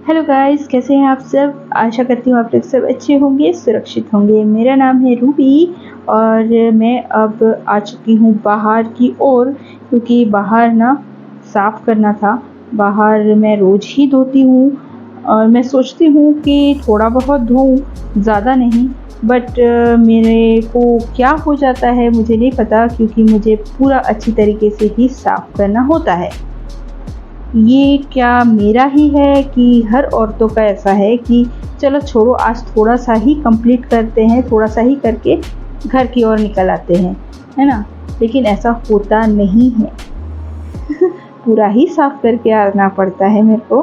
Hello guys, कैसे हैं आप सब। आशा करती हूँ आप लोग सब अच्छे होंगे, सुरक्षित होंगे। मेरा नाम है रूबी और मैं अब आ चुकी हूँ बाहर की ओर, क्योंकि बाहर ना साफ़ करना था। बाहर मैं रोज़ ही धोती हूँ और मैं सोचती हूँ कि थोड़ा बहुत धोऊँ, ज़्यादा नहीं। बट मेरे को क्या हो जाता है मुझे नहीं पता, क्योंकि मुझे पूरा अच्छी तरीके से ही साफ़ करना होता है। ये क्या मेरा ही है कि हर औरतों का ऐसा है कि चलो छोड़ो, आज थोड़ा-सा ही कंप्लीट करते हैं, थोड़ा-सा ही करके घर की ओर निकल आते हैं, है ना? लेकिन ऐसा होता नहीं है। पूरा ही साफ़ करके आना पड़ता है मेरे को,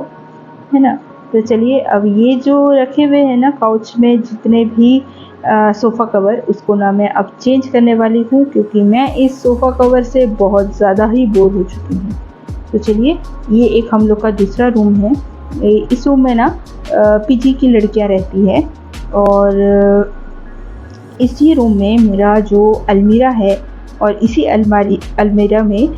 है ना? तो चलिए, अब ये जो रखे हुए हैं ना काउच में जितने भी सोफ़ा कवर, उसको ना मैं अब चेंज करने वाली हूँ, क्योंकि मैं इस सोफ़ा कवर से बहुत ज़्यादा ही बोर हो चुकी हूँ। तो चलिए, ये एक हम लोग का दूसरा रूम है। इस रूम में ना पीजी की लड़कियां रहती है और इसी रूम में मेरा जो अलमीरा है, और इसी अलमीरा में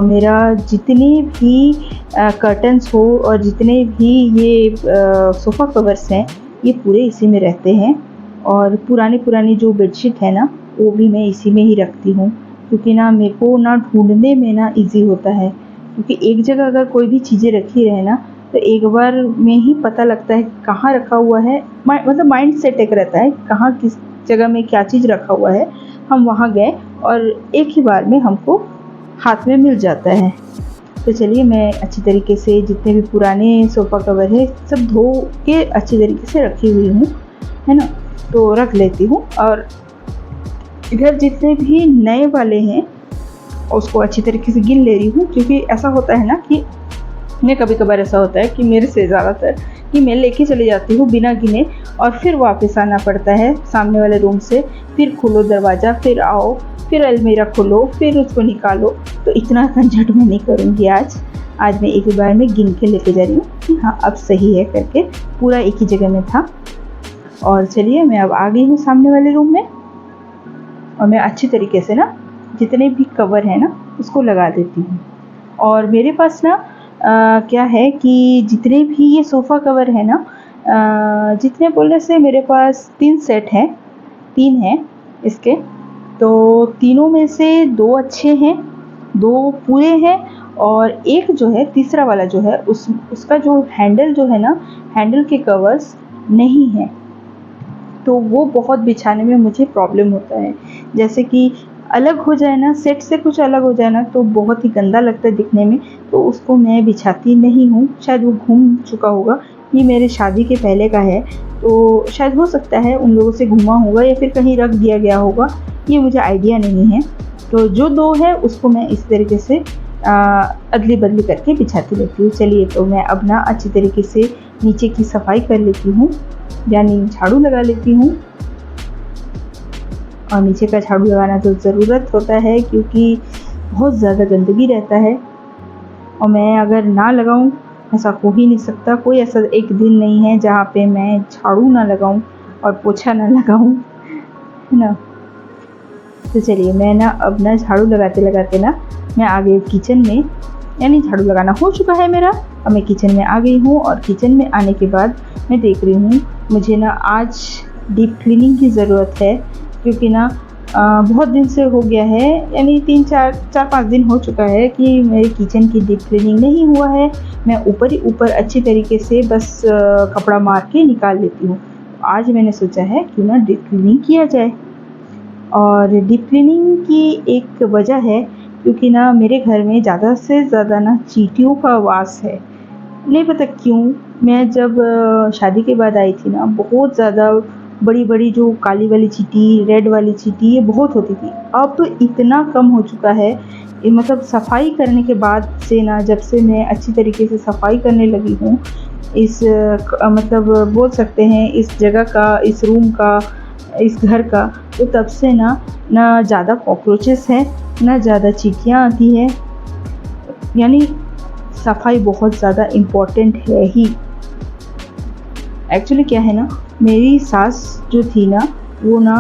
मेरा जितने भी कर्टन्स हो और जितने भी ये सोफ़ा कवर्स हैं, ये पूरे इसी में रहते हैं। और पुरानी जो बेडशीट है ना, वो भी मैं इसी में ही रखती हूँ, क्योंकि ना मेरे को ना ढूँढने में ना ईज़ी होता है। क्योंकि एक जगह अगर कोई भी चीज़ें रखी रहे ना, तो एक बार में ही पता लगता है कहाँ रखा हुआ है। मतलब माइंड सेट एक रहता है, कहाँ किस जगह में क्या चीज़ रखा हुआ है, हम वहाँ गए और एक ही बार में हमको हाथ में मिल जाता है। तो चलिए, मैं अच्छी तरीके से जितने भी पुराने सोफ़ा कवर है सब धो के अच्छी तरीके से रखी हुई हूँ, है ना? तो रख लेती हूँ और इधर जितने भी नए वाले हैं उसको अच्छी तरीके से गिन ले रही हूँ, क्योंकि ऐसा होता है ना कि मैं कभी-कभार ऐसा होता है कि मेरे से ज़्यादातर कि मैं लेके चली जाती हूँ बिना गिने, और फिर वापस आना पड़ता है सामने वाले रूम से। फिर खोलो दरवाज़ा, फिर आओ, फिर अलमीरा खोलो, फिर उसको निकालो। तो इतना झंझट मैं नहीं करूँगी आज। आज मैं एक ही बार में गिन के लेके जा रही हूँ कि हाँ, अब सही है करके, पूरा एक ही जगह में था। और चलिए, मैं अब आ गई हूँ सामने वाले रूम में और मैं अच्छी तरीके से ना जितने भी कवर हैं ना उसको लगा देती हूँ। और मेरे पास ना क्या है कि जितने भी ये सोफ़ा कवर है ना, जितने बोलने से मेरे पास 3 सेट हैं, 3 हैं इसके। तो तीनों में से 2 अच्छे हैं, 2 पूरे हैं, और एक जो है तीसरा वाला जो है उसका जो हैंडल जो है ना, हैंडल के कवर्स नहीं हैं। तो वो बहुत बिछाने में मुझे प्रॉब्लम होता है। जैसे कि अलग हो जाए ना, सेट से कुछ अलग हो जाए ना, तो बहुत ही गंदा लगता है दिखने में, तो उसको मैं बिछाती नहीं हूँ। शायद वो घूम चुका होगा, ये मेरे शादी के पहले का है, तो शायद हो सकता है उन लोगों से घूमा होगा या फिर कहीं रख दिया गया होगा, ये मुझे आइडिया नहीं है। तो जो 2 है उसको मैं इस तरीके से अदली-बदली करके बिछाती रहती हूँ। चलिए, तो मैं अब ना अच्छी तरीके से नीचे की सफाई कर लेती हूँ, यानी झाड़ू लगा लेती हूँ। और नीचे का झाड़ू लगाना तो ज़रूरत होता है, क्योंकि बहुत ज़्यादा गंदगी रहता है, और मैं अगर ना लगाऊँ, ऐसा हो ही नहीं सकता। कोई ऐसा एक दिन नहीं है जहाँ पे मैं झाड़ू ना लगाऊँ और पोछा ना लगाऊँ, है ना? तो चलिए, मैं ना अब ना झाड़ू लगाते-लगाते ना मैं आ गई किचन में, यानी झाड़ू लगाना हो चुका है मेरा। अब मैं किचन में आ गई हूँ और किचन में आने के बाद मैं देख रही हूँ, मुझे ना आज डीप क्लीनिंग की ज़रूरत है, क्योंकि ना बहुत दिन से हो गया है, यानी 4-5 दिन हो चुका है कि मेरे किचन की डीप क्लीनिंग नहीं हुआ है। मैं ऊपर ही ऊपर अच्छी तरीके से बस कपड़ा मार के निकाल लेती हूँ। आज मैंने सोचा है क्यों ना डीप क्लीनिंग किया जाए। और डीप क्लीनिंग की एक वजह है, क्योंकि ना मेरे घर में ज़्यादा से ज़्यादा ना चींटियों का वास है। नहीं पता क्यों। मैं जब शादी के बाद आई थी ना, बहुत ज़्यादा बड़ी-बड़ी जो काली वाली चींटी, रेड वाली चींटी, ये बहुत होती थी। अब तो इतना कम हो चुका है, ये मतलब सफाई करने के बाद से ना, जब से मैं अच्छी तरीके से सफाई करने लगी हूँ, इस मतलब बोल सकते हैं इस जगह का, इस रूम का, इस घर का, तो तब से ना ज़्यादा कॉकरोचेस हैं, ना ज़्यादा चींटियाँ आती हैं। यानी सफाई बहुत ज़्यादा इम्पोर्टेंट है ही। एक्चुअली क्या है ना, मेरी सास जो थी ना, वो ना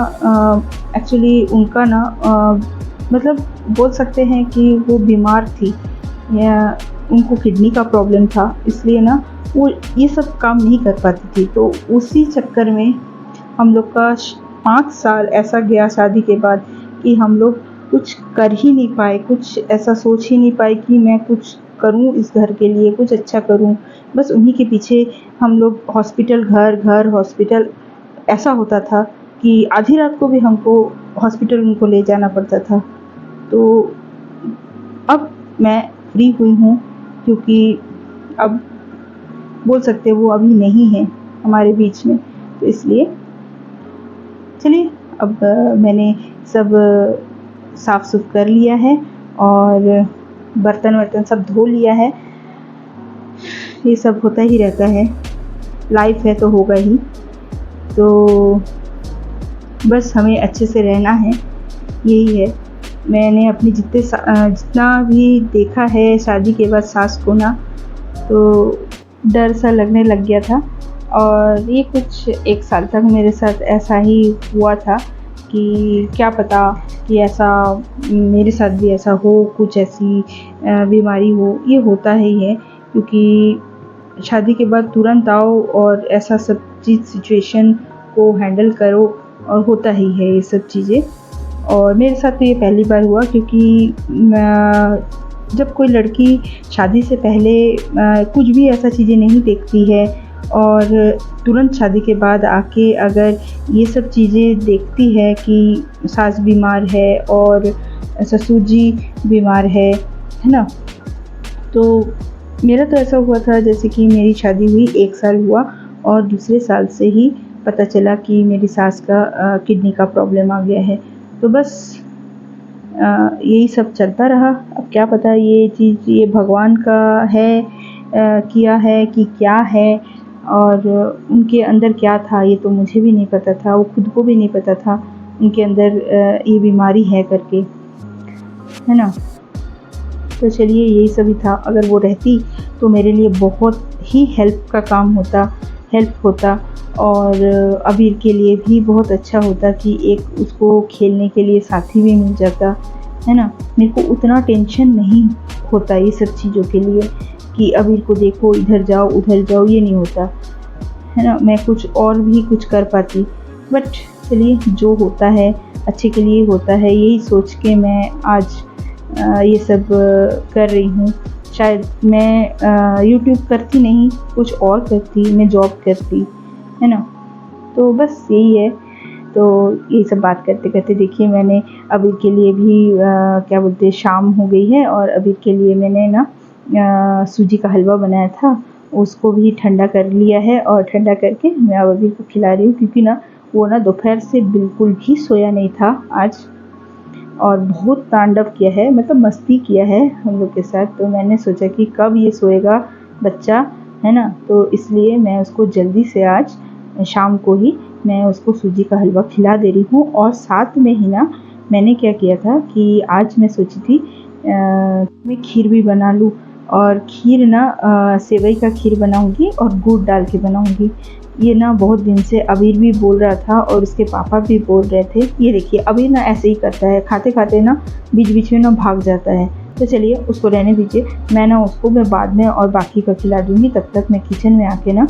एक्चुअली उनका ना मतलब बोल सकते हैं कि वो बीमार थी, या उनको किडनी का प्रॉब्लम था, इसलिए ना वो ये सब काम नहीं कर पाती थी। तो उसी चक्कर में हम लोग का 5 साल ऐसा गया शादी के बाद कि हम लोग कुछ कर ही नहीं पाए, कुछ ऐसा सोच ही नहीं पाए कि मैं कुछ करूँ इस घर के लिए, कुछ अच्छा करूँ। बस उन्हीं के पीछे हम लोग हॉस्पिटल, घर घर हॉस्पिटल, ऐसा होता था कि आधी रात को भी हमको हॉस्पिटल उनको ले जाना पड़ता था। तो अब मैं फ्री हुई हूँ, क्योंकि अब बोल सकते हैं वो अभी नहीं है हमारे बीच में, तो इसलिए चलिए अब मैंने सब साफ सुफ कर लिया है और बर्तन वर्तन सब धो लिया है। ये सब होता ही रहता है, लाइफ है तो होगा ही। तो बस हमें अच्छे से रहना है, यही है। मैंने अपनी जितना भी देखा है शादी के बाद सास को ना, तो डर सा लगने लग गया था। और ये कुछ 1 साल तक मेरे साथ ऐसा ही हुआ था कि क्या पता कि ऐसा मेरे साथ भी ऐसा हो, कुछ ऐसी बीमारी हो। ये होता ही है, क्योंकि शादी के बाद तुरंत आओ और ऐसा सब चीज़ सिचुएशन को हैंडल करो, और होता ही है ये सब चीज़ें। और मेरे साथ तो ये पहली बार हुआ, क्योंकि जब कोई लड़की शादी से पहले कुछ भी ऐसा चीज़ें नहीं देखती है और तुरंत शादी के बाद आके अगर ये सब चीज़ें देखती है कि सास बीमार है और ससुर जी बीमार है ना। तो मेरा तो ऐसा हुआ था जैसे कि मेरी शादी हुई 1 साल हुआ और दूसरे साल से ही पता चला कि मेरी सास का किडनी का प्रॉब्लम आ गया है। तो बस यही सब चलता रहा। अब क्या पता ये चीज़ ये भगवान का है, किया है कि क्या है, और उनके अंदर क्या था ये तो मुझे भी नहीं पता था, वो खुद को भी नहीं पता था उनके अंदर ये बीमारी है करके, है ना। तो चलिए यही सभी था। अगर वो रहती तो मेरे लिए बहुत ही हेल्प होता और अबीर के लिए भी बहुत अच्छा होता कि एक उसको खेलने के लिए साथी भी मिल जाता, है ना। मेरे को उतना टेंशन नहीं होता ये सब चीज़ों के लिए कि अबीर को देखो इधर जाओ उधर जाओ, ये नहीं होता, है ना। मैं कुछ और भी कुछ कर पाती, बट चलिए जो होता है अच्छे के लिए होता है, यही सोच के मैं आज ये सब कर रही हूँ। शायद मैं यूट्यूब करती नहीं, कुछ और करती, मैं जॉब करती, है ना। तो बस यही है। तो यही सब बात करते करते देखिए मैंने अबीर के लिए भी क्या बोलते हैं, शाम हो गई है और अबीर के लिए मैंने ना सूजी का हलवा बनाया था, उसको भी ठंडा कर लिया है और ठंडा करके मैं अब अबीर को खिला रही हूँ, क्योंकि ना वो ना दोपहर से बिल्कुल भी सोया नहीं था आज, और बहुत तांडव किया है, मतलब मस्ती किया है हम लोग के साथ। तो मैंने सोचा कि कब ये सोएगा बच्चा, है ना। तो इसलिए मैं उसको जल्दी से आज शाम को ही मैं उसको सूजी का हलवा खिला दे रही हूँ। और साथ में ही ना मैंने क्या किया था कि आज मैं सोची थी मैं खीर भी बना लूँ, और खीर ना सेवई का खीर बनाऊँगी और गुड़ डाल के बनाऊँगी। ये ना बहुत दिन से अबीर भी बोल रहा था और उसके पापा भी बोल रहे थे। ये देखिए अबीर ना ऐसे ही करता है, खाते खाते ना बीच बीच में ना भाग जाता है। तो चलिए उसको रहने दीजिए, मैं बाद में और बाकी का खिला दूँगी। तब तक मैं किचन में आके ना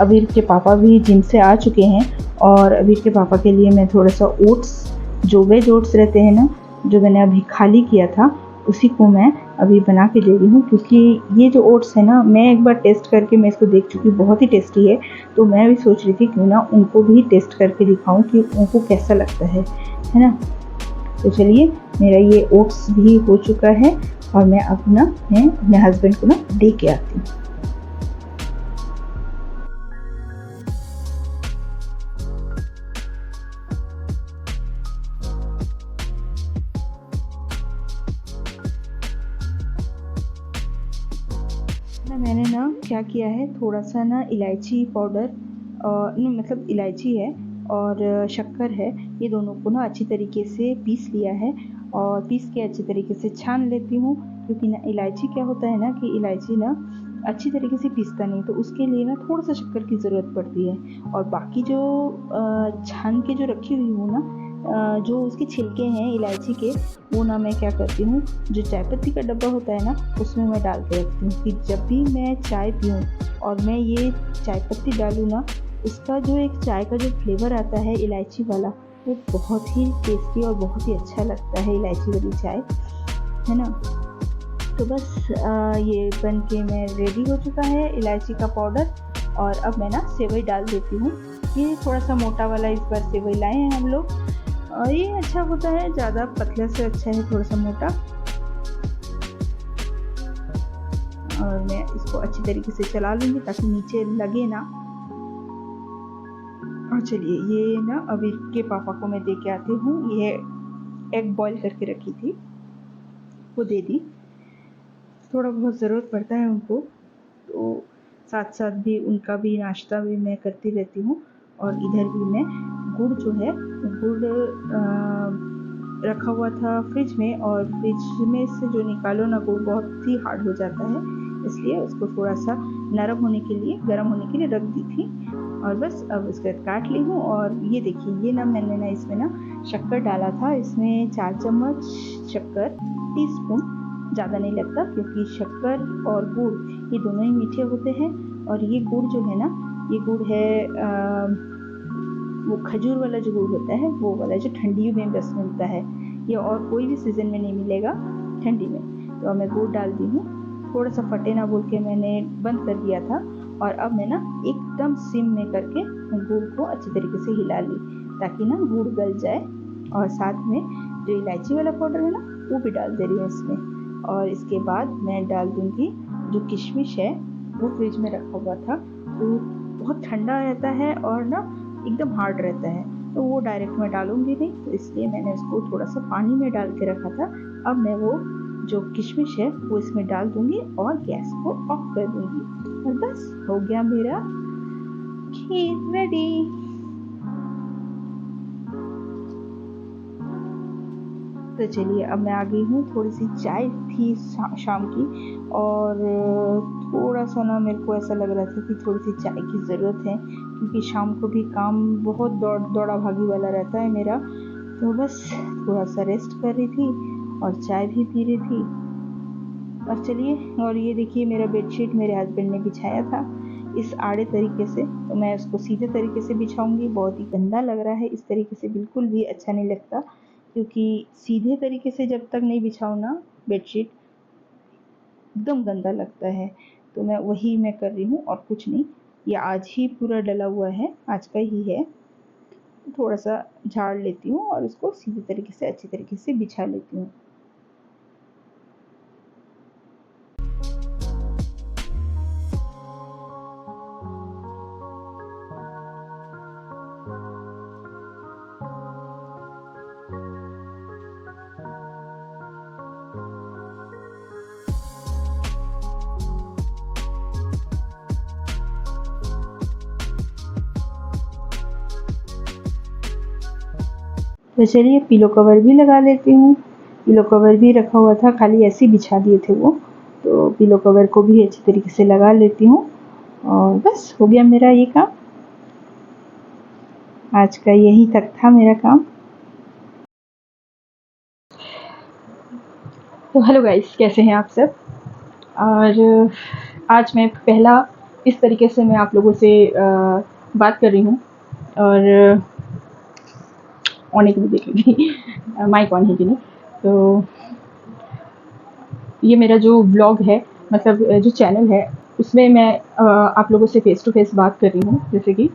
अबीर के पापा भी जिम से आ चुके हैं, और अबीर के पापा के लिए मैं थोड़ा सा ओट्स, जो वेज ओट्स रहते हैं ना, जो मैंने अभी खाली किया था, उसी को मैं अभी बना के दे रही हूँ। क्योंकि ये जो ओट्स है ना, मैं एक बार टेस्ट करके मैं इसको देख चुकी हूँ, बहुत ही टेस्टी है। तो मैं भी सोच रही थी क्यों ना उनको भी टेस्ट करके दिखाऊं कि उनको कैसा लगता है ना। तो चलिए मेरा ये ओट्स भी हो चुका है और मैं अपने हस्बैंड को ना दे के आती हूँ। मैंने ना क्या किया है, थोड़ा सा ना इलायची पाउडर, नहीं मतलब इलायची है और शक्कर है, ये दोनों को ना अच्छी तरीके से पीस लिया है और पीस के अच्छी तरीके से छान लेती हूँ। क्योंकि ना इलायची क्या होता है ना कि इलायची ना अच्छी तरीके से पीसता नहीं, तो उसके लिए ना थोड़ा सा शक्कर की ज़रूरत पड़ती है। और बाकी जो छान के जो रखी हुई हूँ ना जो उसके छिलके हैं इलायची के, वो ना मैं क्या करती हूँ, जो चाय पत्ती का डब्बा होता है ना, उसमें मैं डाल के रखती हूँ कि जब भी मैं चाय पीऊँ और मैं ये चाय पत्ती डालूँ ना, उसका जो एक चाय का जो फ्लेवर आता है इलायची वाला, वो बहुत ही टेस्टी और बहुत ही अच्छा लगता है, इलायची वाली चाय, है ना। तो बस ये बन के मैं रेडी हो चुका है इलायची का पाउडर। और अब मैं ना सेवई डाल देती हूँ। ये थोड़ा सा मोटा वाला इस बार सेवई लाए हैं हम लोग, और ये अच्छा होता है, ज़्यादा पतले से अच्छा है थोड़ा सा मोटा। और मैं इसको अच्छी तरीके से चला लूँगी ताकि नीचे लगे ना। और चलिए ये ना अभी के पापा को मैं दे के आती हूँ। ये एग बॉईल करके रखी थी, वो दे दी। थोड़ा बहुत ज़रूरत पड़ता है उनको, तो साथ साथ भी उनका भी नाश्ता भी मैं करती रहती हूँ। और इधर भी मैं गुड़ जो है, गुड़ रखा हुआ था फ्रिज में, और फ्रिज में से जो निकालो ना गुड़ बहुत ही हार्ड हो जाता है, इसलिए उसको थोड़ा सा नरम होने के लिए, गर्म होने के लिए रख दी थी। और बस अब उसके बाद काट ली हूँ। और ये देखिए, ये ना मैंने ना इसमें ना शक्कर डाला था, इसमें 4 चम्मच शक्कर, टीस्पून, ज़्यादा नहीं लगता क्योंकि शक्कर और गुड़ ये दोनों ही मीठे होते हैं। और ये गुड़ जो है ना, ये गुड़ है वो खजूर वाला जो गुड़ होता है, वो वाला जो ठंडी में बस मिलता है, ये और कोई भी सीज़न में नहीं मिलेगा ठंडी में। तो अब मैं गुड़ डाल दी हूँ, थोड़ा सा फटे ना बोल के मैंने बंद कर दिया था। और अब मैं ना एकदम सिम में करके गुड़ को अच्छी तरीके से हिला ली ताकि ना गुड़ गल जाए। और साथ में जो इलायची वाला पाउडर है ना, वो भी डाल दे रही हूँ इसमें। और इसके बाद मैं डाल दूँगी जो किशमिश है, वो फ्रिज में रखा हुआ था, वो बहुत ठंडा रहता है और ना एकदम हार्ड रहता है, तो वो डायरेक्ट मैं डालूँगी नहीं, तो इसलिए मैंने उसको थोड़ा सा पानी में डाल के रखा था। अब मैं वो जो किशमिश है वो इसमें डाल दूँगी और गैस को ऑफ कर दूँगी, और बस हो गया मेरा खीर रेडी। तो चलिए अब मैं आ गई हूँ, थोड़ी सी चाय थी शाम की, और थोड़ा सा ना मेरे को ऐसा लग रहा था कि थोड़ी सी चाय की ज़रूरत है, क्योंकि शाम को भी काम बहुत दौड़ा भागी वाला रहता है मेरा। तो बस थोड़ा सा रेस्ट कर रही थी और चाय भी पी रही थी। और चलिए, और ये देखिए मेरा बेडशीट मेरे हस्बैंड ने बिछाया था इस आड़े तरीके से, तो मैं उसको सीधे तरीके से बिछाऊंगी। बहुत ही गंदा लग रहा है, इस तरीके से बिल्कुल भी अच्छा नहीं लगता, क्योंकि सीधे तरीके से जब तक नहीं बिछाओ ना बेडशीट, एकदम गंदा लगता है। तो मैं कर रही हूँ और कुछ नहीं। ये आज ही पूरा डला हुआ है, आज का ही है। थोड़ा सा झाड़ लेती हूँ और उसको सीधे तरीके से अच्छी तरीके से बिछा लेती हूँ। तो चलिए पिलो कवर भी लगा लेती हूँ। पिलो कवर भी रखा हुआ था, खाली ऐसे ही बिछा दिए थे वो, तो पिलो कवर को भी अच्छी तरीके से लगा लेती हूँ। और बस हो गया मेरा ये काम, आज का यही तक था मेरा काम। तो हेलो गाइस, कैसे हैं आप सब। और आज मैं पहला इस तरीके से मैं आप लोगों से बात कर रही हूँ, और ऑन है कि नहीं देखेंगे माइक ऑन है कि नहीं। तो ये मेरा जो ब्लॉग है, मतलब जो चैनल है, उसमें मैं आप लोगों से फ़ेस टू फ़ेस बात कर रही हूँ जैसे कि।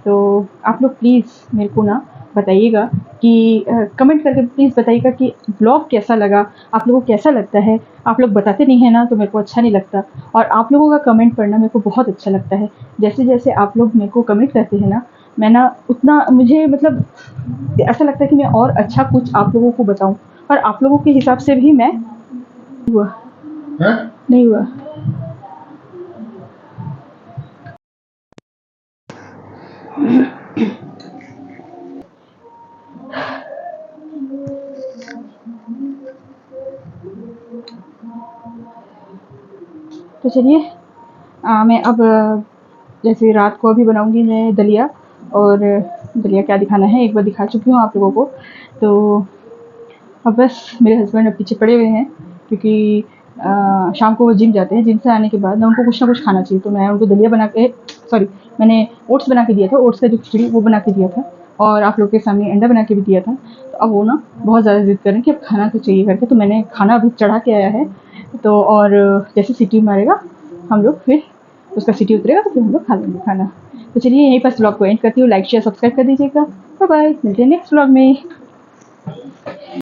तो आप लोग प्लीज़ मेरे को ना बताइएगा कि कमेंट करके प्लीज़ बताइएगा कि ब्लॉग कैसा लगा, आप लोगों को कैसा लगता है। आप लोग बताते नहीं हैं ना, तो मेरे को अच्छा नहीं लगता, और आप लोगों का कमेंट पढ़ना मेरे को बहुत अच्छा लगता है। जैसे जैसे आप लोग मेरे को कमेंट करते हैं ना, मैं ना उतना मुझे मतलब ऐसा लगता है कि मैं और अच्छा कुछ आप लोगों को बताऊँ, और आप लोगों के हिसाब से भी मैं हुआ नहीं हुआ। तो चलिए मैं अब जैसे रात को अभी बनाऊंगी मैं दलिया, और दलिया क्या दिखाना है, एक बार दिखा चुकी हूँ आप लोगों को। तो अब बस मेरे हस्बैंड अब पीछे पड़े हुए हैं, क्योंकि शाम को वो जिम जाते हैं। जिम से आने के बाद ना उनको कुछ ना कुछ खाना चाहिए, तो मैं उनको दलिया बना के सॉरी मैंने ओट्स बना के दिया था, ओट्स का जो खिचड़ी वो बना के दिया था, और आप लोग के सामने अंडा बना के भी दिया था। तो अब वो ना बहुत ज़्यादा ज़िद कर रहे हैं कि अब खाना तो चाहिए करके, तो मैंने खाना अभी चढ़ा के आया है। तो और जैसे सीटी मारेगा हम लोग, फिर उसका सीटी उतरेगा तो फिर हम लोग खा लेंगे खाना। तो चलिए यहीं पर ब्लॉग को एंड करती हूँ। लाइक शेयर सब्सक्राइब कर दीजिएगा। बाय बाय, मिलते हैं नेक्स्ट ब्लॉग में।